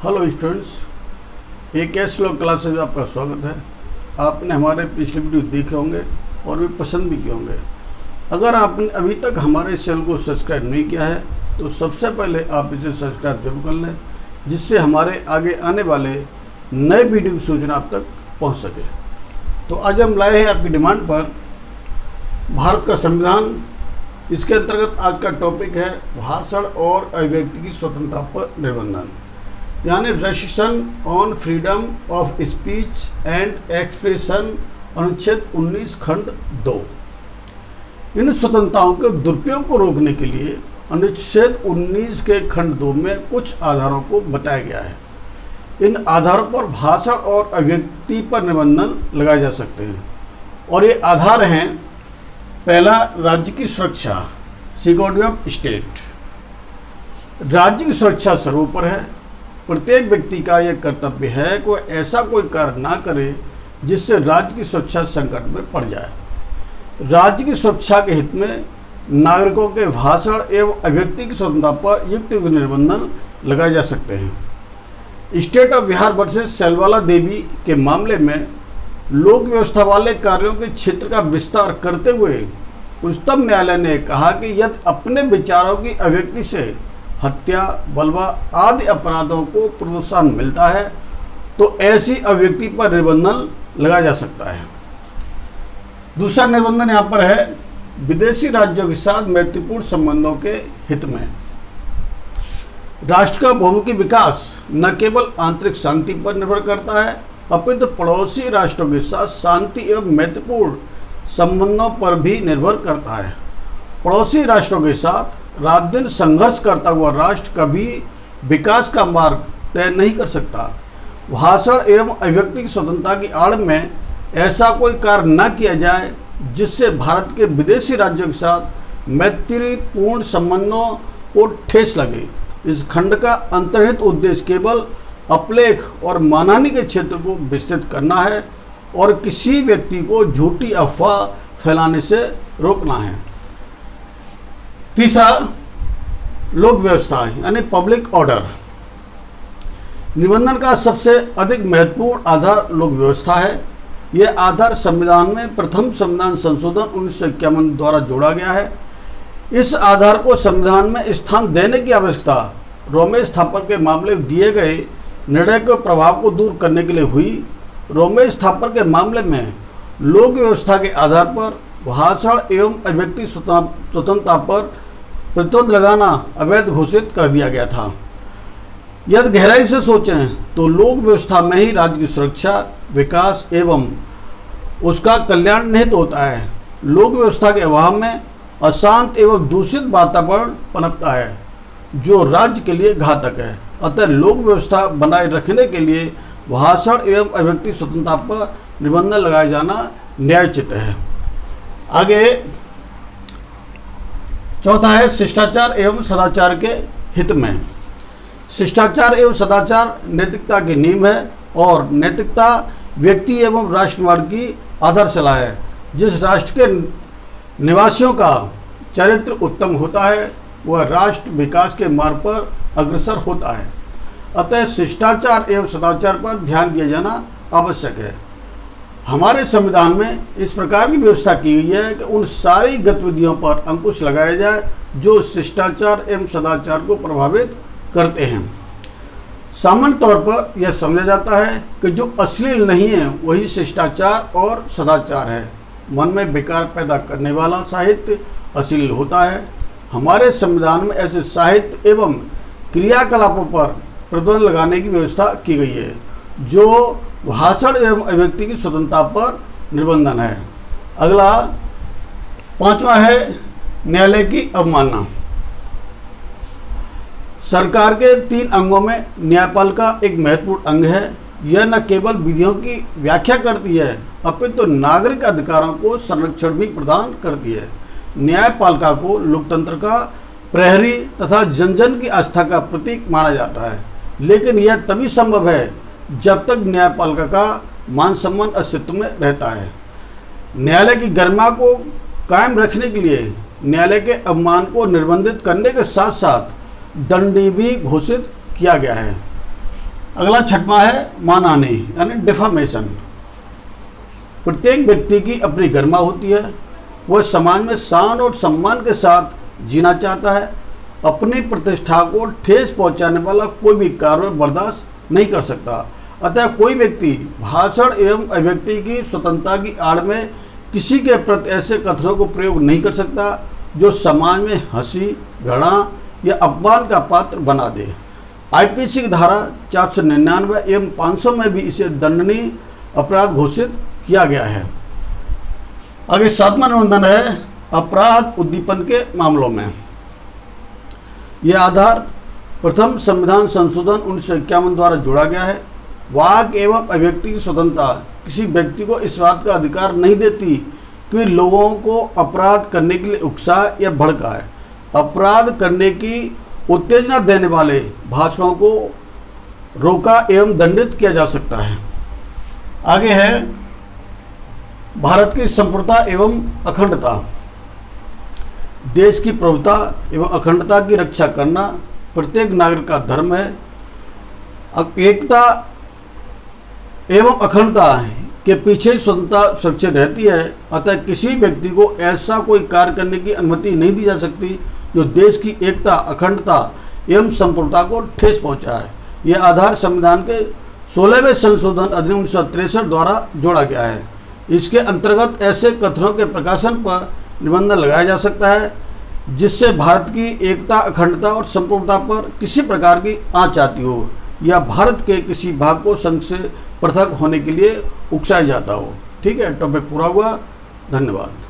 Hello students, एक श्लोक class में आपका स्वागत है। आपने हमारे पिछले वीडियो देखे होंगे और भी पसंद भी किए होंगे। अगर आपने अभी तक हमारे चैनल को सब्सक्राइब नहीं किया है तो सबसे पहले आप इसे सब्सक्राइब जरूर कर लें, जिससे हमारे आगे आने वाले नए वीडियो की सूचना आप तक पहुंच सके। तो आज हम लाए हैं आपकी डिमांड पर भारत का संविधान। इसके अंतर्गत आज का टॉपिक है भाषण और अभिव्यक्ति की स्वतंत्रता पर निबंधन, यानी restriction on freedom of speech and expression, अनुच्छेद 19 खंड 2। इन स्वतंत्रताओं के दुरुपयोग को रोकने के लिए अनुच्छेद 19 के खंड 2 में कुछ आधारों को बताया गया है। इन आधारों पर भाषण और अभिव्यक्ति पर निबंधन लगाए जा सकते हैं और ये आधार हैं: पहला, राज्य की सुरक्षा, सिक्योरिटी ऑफ स्टेट। राज्य की सुरक्षा सर्वोपरि है। प्रत्येक व्यक्ति का यह कर्तव्य है कि वह ऐसा कोई कार्य ना करे जिससे राज्य की सुरक्षा संकट में पड़ जाए। राज्य की सुरक्षा के हित में नागरिकों के भाषण एवं अभिव्यक्ति की स्वतंत्रता पर युक्त निबंधन लगाए जा सकते हैं। स्टेट ऑफ बिहार वर्सेस सेलवाला देवी के मामले में लोक व्यवस्था वाले कार्यों के क्षेत्र का विस्तार करते हुए उच्चतम न्यायालय ने कहा कि यदि अपने विचारों की अभिव्यक्ति से हत्या, बलवा आदि अपराधों को प्रोत्साहन मिलता है तो ऐसी अभिव्यक्ति पर निबंधन लगाया जा सकता है। दूसरा निबंधन यहाँ पर है विदेशी राज्यों के साथ मैत्रीपूर्ण संबंधों के हित में। राष्ट्र का बहुमुखी विकास न केवल आंतरिक शांति पर निर्भर करता है अपितु पड़ोसी राष्ट्रों के साथ शांति एवं मैत्रीपूर्ण संबंधों पर भी निर्भर करता है। पड़ोसी राष्ट्रों के साथ रात दिन संघर्ष करता हुआ राष्ट्र कभी विकास का मार्ग तय नहीं कर सकता। भाषण एवं अभिव्यक्ति की स्वतंत्रता की आड़ में ऐसा कोई कार्य न किया जाए जिससे भारत के विदेशी राज्यों के साथ मैत्रीपूर्ण संबंधों को ठेस लगे। इस खंड का अंतर्निहित उद्देश्य केवल अपलेख और मानहानि के क्षेत्र को विस्तृत करना है और किसी व्यक्ति को झूठी अफवाह फैलाने से रोकना है। तीसरा, लोक व्यवस्था यानी पब्लिक ऑर्डर। निबंधन का सबसे अधिक महत्वपूर्ण आधार लोक व्यवस्था है। यह आधार संविधान में प्रथम संविधान संशोधन 1951 द्वारा जोड़ा गया है। इस आधार को संविधान में स्थान देने की आवश्यकता रोमेश थापर के मामले में दिए गए निर्णय के प्रभाव को दूर करने के लिए हुई। रोमेश थापर के मामले में लोक व्यवस्था के आधार पर भाषण एवं अभिव्यक्ति स्वतंत्रता पर प्रतिबंध लगाना अवैध घोषित कर दिया गया था। यदि गहराई से सोचें तो लोक व्यवस्था में ही राज्य की सुरक्षा, विकास एवं उसका कल्याण निहित होता है। लोक व्यवस्था के अभाव में अशांत एवं दूषित वातावरण पनपता है जो राज्य के लिए घातक है। अतः लोक व्यवस्था बनाए रखने के लिए भाषण एवं अभिव्यक्ति स्वतंत्रता पर निबंधन लगाया जाना न्यायोचित है। आगे चौथा है शिष्टाचार एवं सदाचार के हित में। शिष्टाचार एवं सदाचार नैतिकता की नींव है और नैतिकता व्यक्ति एवं राष्ट्र निर्माण की आधारशिला है। जिस राष्ट्र के निवासियों का चरित्र उत्तम होता है वह राष्ट्र विकास के मार्ग पर अग्रसर होता है। अतः शिष्टाचार एवं सदाचार पर ध्यान दिया जाना आवश्यक है। हमारे संविधान में इस प्रकार की व्यवस्था की गई है कि उन सारी गतिविधियों पर अंकुश लगाया जाए जो शिष्टाचार एवं सदाचार को प्रभावित करते हैं। सामान्य तौर पर यह समझा जाता है कि जो अश्लील नहीं है वही शिष्टाचार और सदाचार है। मन में विकार पैदा करने वाला साहित्य अश्लील होता है। हमारे संविधान में ऐसे साहित्य एवं क्रियाकलापों पर प्रतिबंध लगाने की व्यवस्था की गई है जो भाषण एवं अभिव्यक्ति की स्वतंत्रता पर निबंधन है। अगला पांचवा है न्यायालय की अवमानना। सरकार के 3 अंगों में न्यायपालिका एक महत्वपूर्ण अंग है। यह न केवल विधियों की व्याख्या करती है अपितु नागरिक अधिकारों को संरक्षण भी प्रदान करती है। न्यायपालिका को लोकतंत्र का प्रहरी तथा जन जन की आस्था का प्रतीक माना जाता है, लेकिन यह तभी संभव है जब तक न्यायपालिका का मान सम्मान अस्तित्व में रहता है। न्यायालय की गरिमा को कायम रखने के लिए न्यायालय के अवमान को निर्बंधित करने के साथ साथ दंडी भी घोषित किया गया है। अगला छठवां है मानहानि यानी डिफामेशन। प्रत्येक व्यक्ति की अपनी गरिमा होती है, वह समाज में शान और सम्मान के साथ जीना चाहता है। अपनी प्रतिष्ठा को ठेस पहुंचाने वाला कोई भी कार्य बर्दाश्त नहीं कर सकता। अतः कोई व्यक्ति भाषण एवं अभिव्यक्ति की स्वतंत्रता की आड़ में किसी के प्रति ऐसे कथनों को प्रयोग नहीं कर सकता जो समाज में हंसी, घृणा या अपमान का पात्र बना दे। आईपीसी की धारा 499 एवं 500 में भी इसे दंडनीय अपराध घोषित किया गया है। आगे 7वां निबंधन है अपराध उद्दीपन के मामलों में। यह आधार प्रथम संविधान संशोधन 1951 द्वारा जोड़ा गया है। वाक एवं अभिव्यक्ति की स्वतंत्रता किसी व्यक्ति को इस बात का अधिकार नहीं देती कि लोगों को अपराध करने के लिए उकसाए या भड़काए। अपराध करने की उत्तेजना देने वाले भाषणों को रोका एवं दंडित किया जा सकता है। आगे है भारत की संप्रभुता एवं अखंडता। देश की प्रभुता एवं अखंडता की रक्षा करना प्रत्येक नागरिक का धर्म है। एकता एवं अखंडता के पीछे स्वतंत्रता सुरक्षित रहती है। अतः किसी व्यक्ति को ऐसा कोई कार्य करने की अनुमति नहीं दी जा सकती जो देश की एकता, अखंडता एवं संप्रभुता को ठेस पहुंचाए। यह आधार संविधान के 16वें संशोधन अधिनियम 1963 द्वारा जोड़ा गया है। इसके अंतर्गत ऐसे कथनों के प्रकाशन पर निबंधन लगाया जा सकता है जिससे भारत की एकता, अखंडता और संप्रभुता पर किसी प्रकार की आंच आती हो या भारत के किसी भाग को संघ से पृथक होने के लिए उकसाया जाता हो। ठीक है, टॉपिक पूरा हुआ। धन्यवाद।